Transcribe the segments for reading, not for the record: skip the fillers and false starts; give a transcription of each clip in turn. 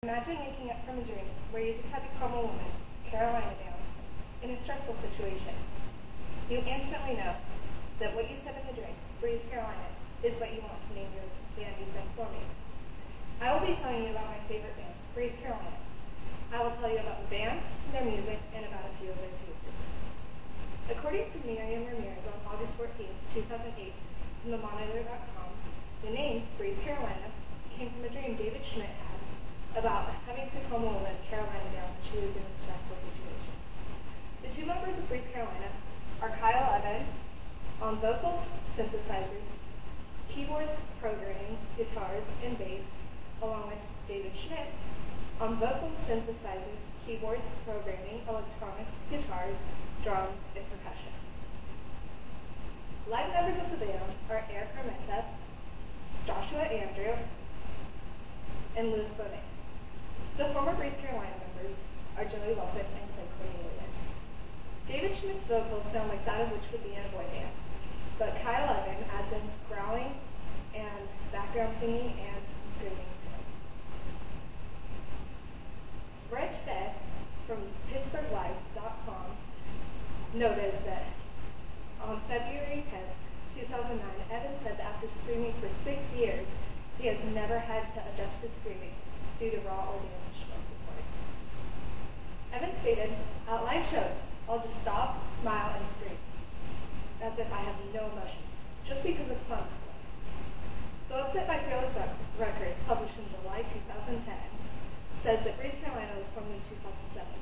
Imagine waking up from a dream where you just had to calm a woman, Carolina, down in a stressful situation. You instantly know that what you said in the dream, Breathe Carolina, is what you want to name your band you've been forming. I will be telling you about my favorite band, Breathe Carolina. I will tell you about the band, their music, and about a few of their tours. According to Miriam Ramirez on August 14, 2008, from themonitor.com, the name Breathe Carolina came from a dream David Schmidt had about having to calm a woman, Carolina, down when she was in a stressful situation. The two members of Breathe Carolina are Kyle Evan on vocals, synthesizers, keyboards, programming, guitars, and bass, along with David Schmidt on vocals, synthesizers, keyboards, programming, electronics, guitars, drums, and percussion. Live members of the band are Eric Armenta, Joshua Andrew, and Liz Bonet. The former Breathe Carolina members are Joey Wilson and Clay Cornelius. David Schmidt's vocals sound like that of which would be in a boy band, but Kyle Evan adds in growling and background singing and some screaming to it. Reg Beck from PittsburghLive.com noted that on February 10, 2009, Evan said that after screaming for 6 years, he has never had to adjust his screaming due to raw or damaged vocal cords. Evan stated, "At live shows, I'll just stop, smile, and scream, as if I have no emotions, just because it's fun that way." The website by Fearless Records, published in July 2010, says that Breathe Carolina was formed in 2007,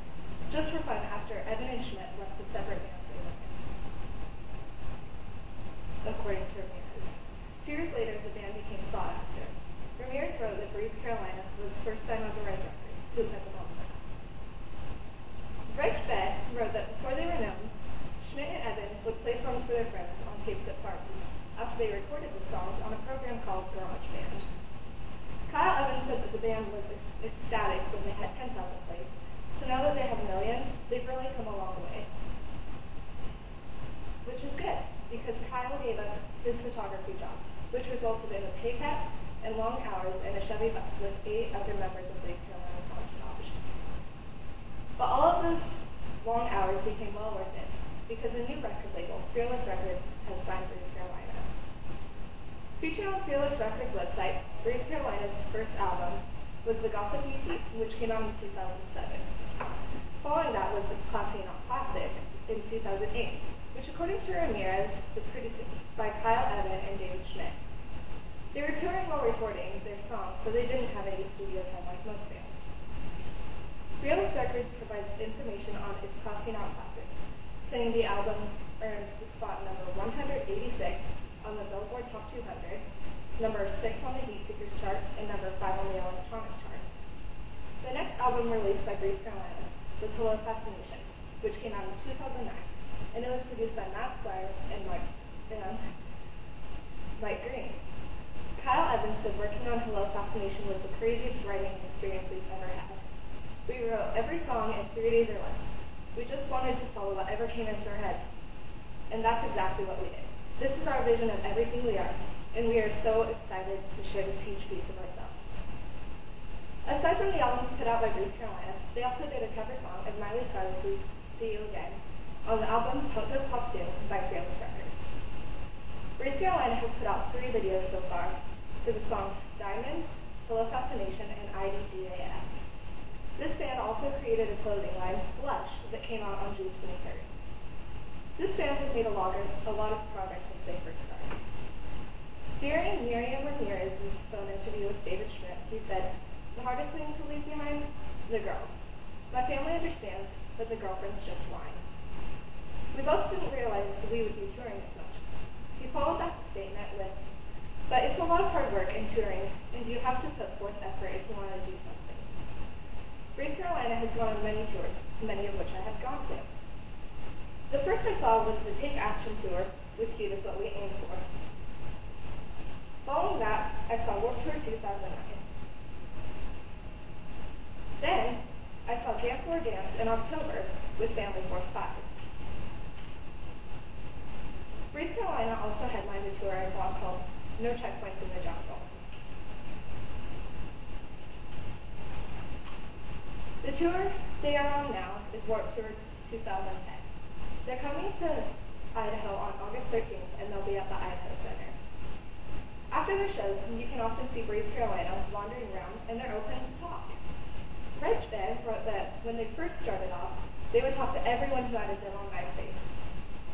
just for fun after Evan and Schmidt left the separate bands they were in. According to Ramirez, 2 years later, the band became sought after. Ramirez wrote that Breathe Carolina was first signed on to Rise Records, who put them on the map. Reg Beck wrote that before they were known, Schmidt and Evan would play songs for their friends on tapes at parties, after they recorded the songs on a program called GarageBand. Kyle Evans said that the band was ecstatic when they had 10,000 plays, so now that they have millions, they've really come a long way. Which is good, because Kyle gave up his photography job, which resulted in a pay cut and long hours in a Chevy bus with 8 other members of Breathe Carolina's entourage. But all of those long hours became well worth it, because a new record label, Fearless Records, has signed Breathe Carolina. Featured on Fearless Records' website, Breathe Carolina's first album was the Gossip EP, which came out in 2007. Following that was its Classy Not Classic in 2008, which according to Ramirez was produced by Kyle Evan and David Schmidt. They were touring while recording their songs, so they didn't have any studio time like most bands. Fearless Records provides information on its Classy Not Classic, saying the album earned spot number 186 on the Billboard Top 200, number 6 on the Heatseekers chart, and number 5 on the electronic chart. The next album released by Breathe Carolina was Hello Fascination, which came out in 2009, and it was produced by Matt Squire and Mike Green. Kyle Evans said working on Hello Fascination was the craziest writing experience we've ever had. We wrote every song in 3 days or less. We just wanted to follow whatever came into our heads. And that's exactly what we did. This is our vision of everything we are, and we are so excited to share this huge piece of ourselves. Aside from the albums put out by Breathe Carolina, they also did a cover song of Miley Cyrus's See You Again on the album Punk Goes Pop 2 by Fearless Records. Breathe Carolina has put out 3 videos so far for the songs Diamonds, Hello Fascination, and IDGAF. This band also created a clothing line, Blush, that came out on June 23rd. This band has made a lot of progress since they first started. During Miriam Ramirez's phone interview with David Schmidt, he said, "The hardest thing to leave behind? The girls. My family understands, but the girlfriends just whine." We both didn't realize we would be touring this much. He followed that statement with, "But it's a lot of hard work in touring, and you have to put forth effort if you want to do something." Breathe Carolina has gone on many tours, many of which I have gone to. The first I saw was the Take Action tour with Cute Is What We Aim For. Following that, I saw Warped Tour 2009. Then, I saw Dance or Dance in October with Family Force 5. Breathe Carolina also headlined a tour I saw called No Checkpoints in the Jungle. The tour they are on now is Warped Tour 2010. They're coming to Idaho on August 13th, and they'll be at the Idaho Center. After their shows, you can often see Breathe Carolina wandering around, and they're open to talk. Reg Band wrote that when they first started off, they would talk to everyone who added them on MySpace,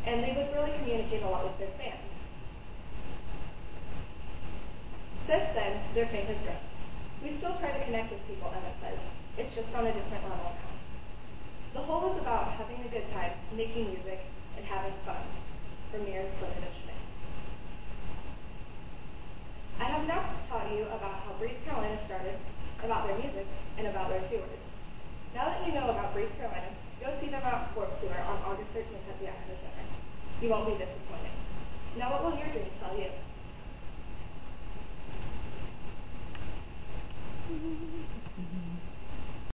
and they would really communicate a lot with their fans. Since then, their fame has grown. We still try to connect with people, Emmett says. It's just on a different level now. The whole is about having a good time, making music, and having fun. Premier's Clinton Schmidt. I have now taught you about how Breathe Carolina started, about their music, and about their tours. Now that you know about Breathe Carolina, go see them at Warped Tour on August 13th at the Idaho Center. You won't be disappointed. Now what will your dreams tell you?